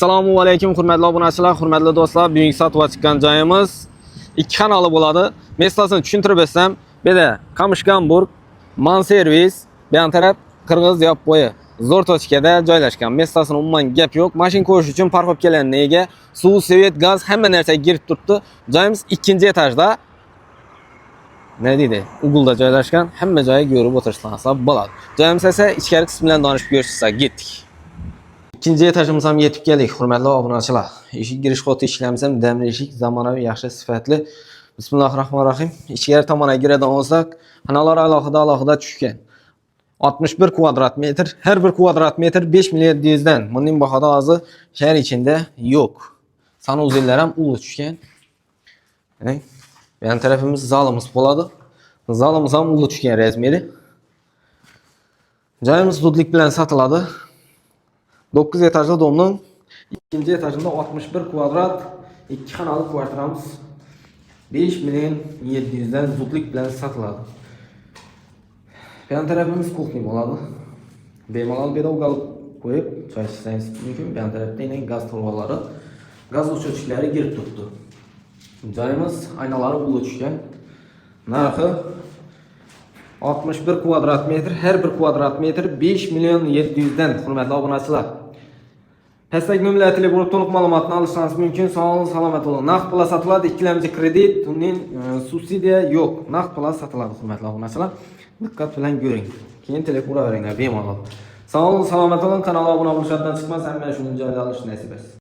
Assalomu alaykum hurmatli obunachilar, hurmatli do'stlar. Bugungi sotib chiqqan joyimiz ikki xonali bo'ladi. Meslasini tushuntirib bersam, bu yerda Kamishgamburg, Manservis, bu taraf Qirg'iz Yappoyi, zo'r tochkada joylashgan. Meslasini umuman gap yo'q. Mashina qo'yish uchun parkovkalarga ega, suv, svet, gaz hamma narsa girib turibdi. Joyimiz 2-etajda. Ne deydi? Ugulda joylashgan. Hamma joyi ko'rib o'tirishlansa bo'ladi. Joyimiz esa ichkari qismi bilan donishib ko'rishsak ketdik. İkinci etajımız ham yetib keldik, hurmatli obunachilar. Eshik girish xoti ishlamsa, damli eshik, zamonaviy, yaxshi sifatli. Bismillahirrohmanirrohim. Ichkari tomonga kiradigan bo'lsak, xonalar alohida tushgan. 61 kvadrat metr, her bir kvadrat metr 5 million 700 dan. Bunun bahoda hozir shahar ichida yo'q. Sanuzillar ham ulu tushgan. Yan tarafimiz zalimiz bo'ladi. Zalimiz ham ulu tushgan razmeri. Joyimiz zudlik bilan sotiladi. 9 etajlı domның 2 etajında 61 kvadrat 2 xonali kvartiramiz 5 million 700 dan zudlik bilan sotiladi. Yan tarafimiz kuxnya bo'ladi. Bemalol pedagog olib qo'yib choy ichsangiz mumkin. Yan tarafda yana gaz to'rvalari, gaz o'chiruvchilari girib turibdi. Joyimiz aynalari ulu tushgan. Narxi 61 kvadrat metr, her bir kvadrat metr 5 million 700 dan, hurmatli obunachilar. Hashtag nömrəli telefon to'liq ma'lumotni olishingiz mumkin. Sog'lik, salomat bo'ling. Naqd pul sotiladi, ikkilamchi kredit, uning subsidiya yo'q. Naqd pul sotiladi, hurmatli obunachilar. Diqqat bilan ko'ring. Keyin telefon uraveringlar bemalol. Sog'lik, salomat bo'ling. Kanalga obuna bo'lishdan chiqmasa, hamma shuni joyda olish nasib etsin.